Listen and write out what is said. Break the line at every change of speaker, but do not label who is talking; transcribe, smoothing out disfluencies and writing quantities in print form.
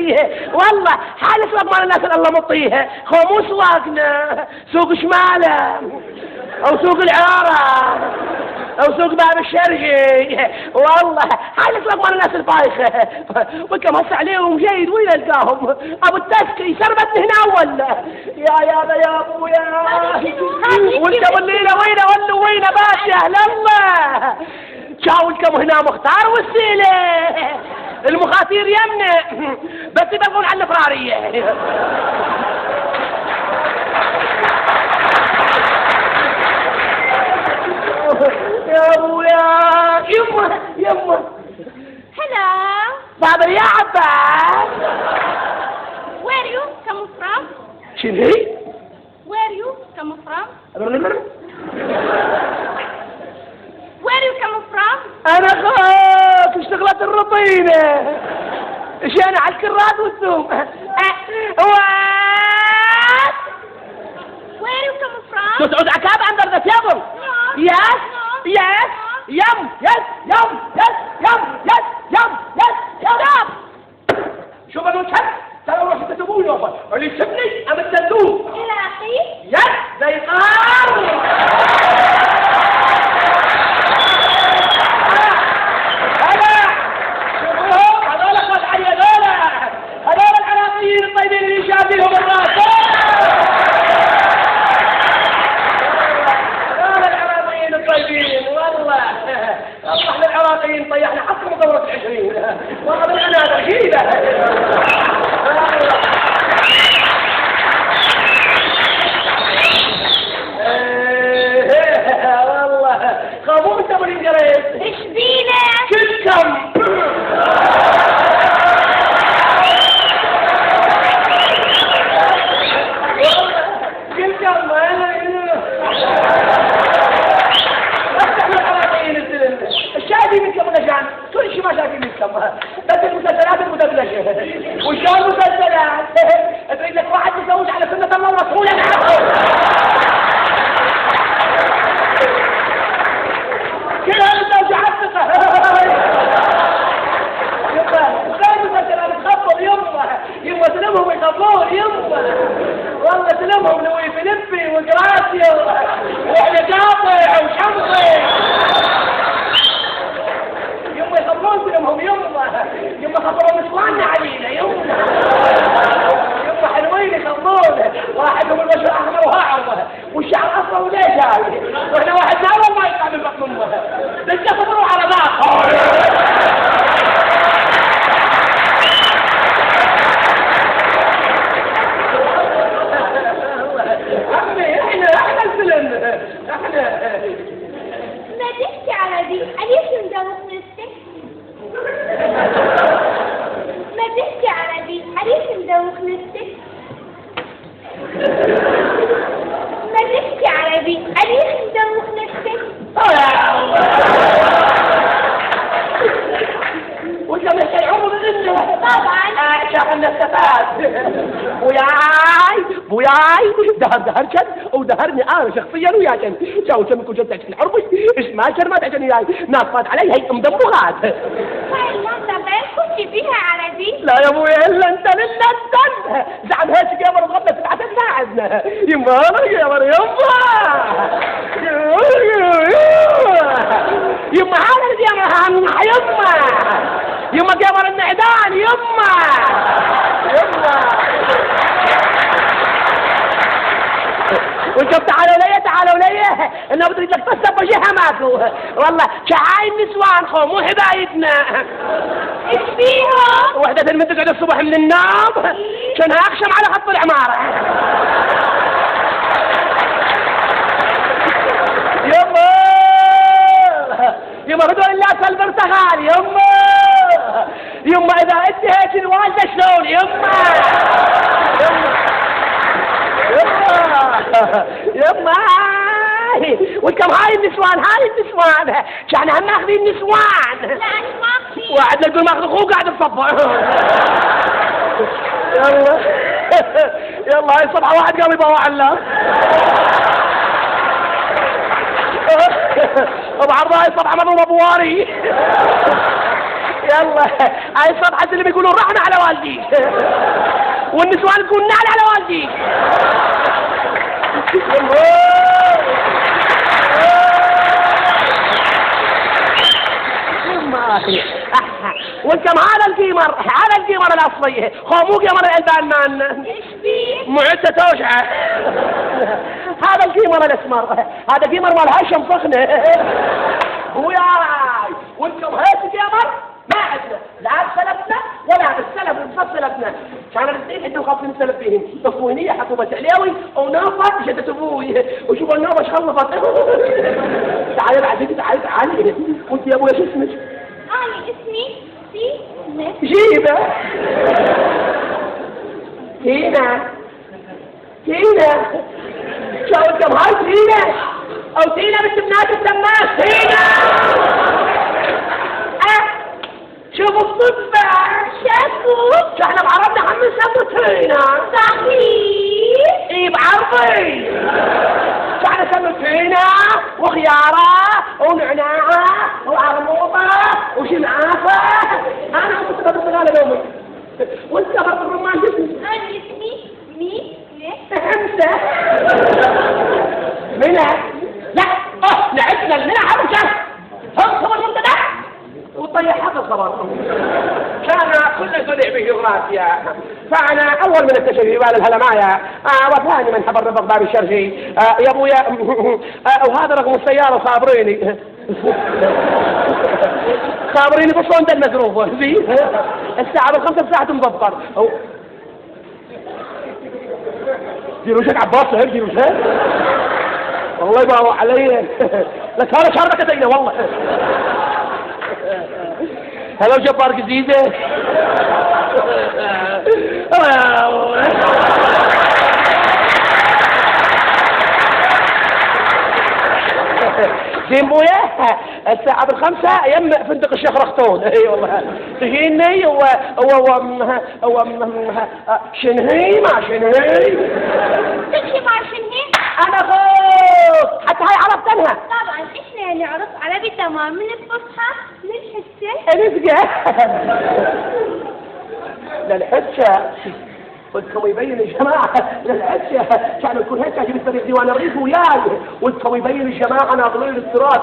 فيه والله حال اسواق مال الناس اللي الله مطيها خو مو سواقنا سوق شماله او سوق العاره او سوق باب الشرقي والله حال اسواق مال الناس البايخه وكم هسه عليهم جيد وين القاهم ابو التسكي سربتني هنا ولا يا ابويا وانت والليله وين بات يا اهل الله جاولكم هنا مختار والسيله المخاطير يمنا بس يبلغون على الفراريه يا ابويا يمه
Hello.
فاضل يا عباس
Where you come from?
شنو
Where you come from? Where you come from?
انا خاف اشتغلت الرطينه شان على الكراد والثوم وات
Where you come from?
تقعد عكاب under the table yes يم stop شو بدو تحب ترى روح تتبون يابا اللي يسبني ام التندوم
إلى أخي
يس زي قار هذول العناصير الطيبين اللي شايفينهم الراس هذول العناصير الطيبين والله احنا العراقيين طيحنا حتى مدورة ال20 والله بالعناصر جيدة والله خابوك ابو الانجليز
إيش بينا؟
كلكم كل شيء ما شايفين منكم بس المسلسلات المدبلجه وشو المسلسلات تريد لك واحد يتزوج على سنه الله ورسوله كلها متوجعات ثقه يبا المسلسلات تخبر يما تلمهم يخبرون يما والله تلمهم لوي فيليبي وجراسيو واحنا قاطع وشمطي يما يخبرون كلهم يما خبروا نسواننا علينا يما حلوين يخبرون واحد من الوجه الاحمر وهاعر والشعر اصفر وليه جاي واحنا واحد ناول ما يطلع من بطن امه لسه خبروا على بعض عمي احنا الفيلم احنا
ما تحكي عربي ليش مدوخ نفسك؟ ما تحكي عربي ليش مدوخ نفسك؟ ما تحكي عربي ليش مدوخ نفسك؟
وانت مش العمر منه
طبعا
شغلنا السفاد بوياي دهر كد ودهرني انا شخصيا وياك جاو سمك وجدتك في العربي اسمها شرمات عشان وياي ناس فات علي هي مدمغات
هاي لندا بيحكي فيها عربي؟
لا يا ابويا الا انت زعم هيك قمر تغبت تبعت ساعدنا يما يا يما هذا يما قمر النعدان يما وانتم تعالوا لي انه بتريد لك تصب وجهها ماكو والله شعاي النسوان خو مو حبايبنا
ايش فيهم؟
وحدة من تقعد الصبح من النوم شنها اخشم على خط العمارة يما هدول الناس البرتغال يما اذا انت هيك الوالدة شلون يما وكم هاي النسوان كان هم ماخذين نسوان
لا انا ما اخذين
وقعد نقول ماخذ اخوه قاعد تصبر يلا هاي الصبحة واحد قام يبوع الله بعرض هاي الصبحة مضروب ابواري يلا هاي الصفحة اللي بيقولوا رحنا على والديك والنسوان تقول نعل على والديك. وانكم هذا القيمر الاصلي خو مو قمر الالبان مان
ايش فيه؟
معدة توجعه. هذا القيمر الاسمر هذا قيمر مال هاشم فخنه. وياي وانكم هيك قمر ما عندنا لا بسلفنا ولا بالسلف وبسلفنا كان الاثنين عندهم خاصين السلف فيهم تصوينيه حطوا عليوي ونوفه شدت ابوي وشوفوا النوفه ايش خلصت. تعالي بعد تعالي وانت يا ابويا شو اسمك؟
أنا اسمي زينة.
جيبه تينا شو انكم هاي تينا او تينا بنت بنات الدماس تينا. شوفوا الصدفة
شافوا؟
احنا بعربنا عم نسمو تينا.
صحيح؟
ايه بعربي احنا نسمو تينا وخيارة ونعناعة وعرموطة وشمعافة. انا كنت بطلع لومي وانت خرط الرمان جسمي.
أنا اسمي مينة.
حمسة منى لا نعدنا المنى حمسة هم خبر منتدى وطيح حق الخبر. كان كل سريع بجغرافيا فأنا أول من اكتشف جبال الهلمايا وثاني من حبر رفق باب الشرشي يا أبويا وهذا رقم السيارة صابريني بصون دل مزروفة الساعة بالخمسة ساعة مضبر. ديروا شك عباس هيك ديروا شك والله يبارو علي لك هذا شهر كتينا والله. هلا جبار جديدة زين بويا الساعة بالخمسة يم فندق الشيخ رختون. اي والله تجيني شنهي مع شنهي
تمشي مع شنهي؟
انا اخوك حتى هاي عرفتنها.
طبعا احنا نعرف عربي تمام من الفصحى للحسة.
رزقه للحسة ودكم يبين الجماعة للحسة كانوا يكون هيك اجيب الطريق ديوان الريف وياي ودكم يبين الجماعة ناظرين التراث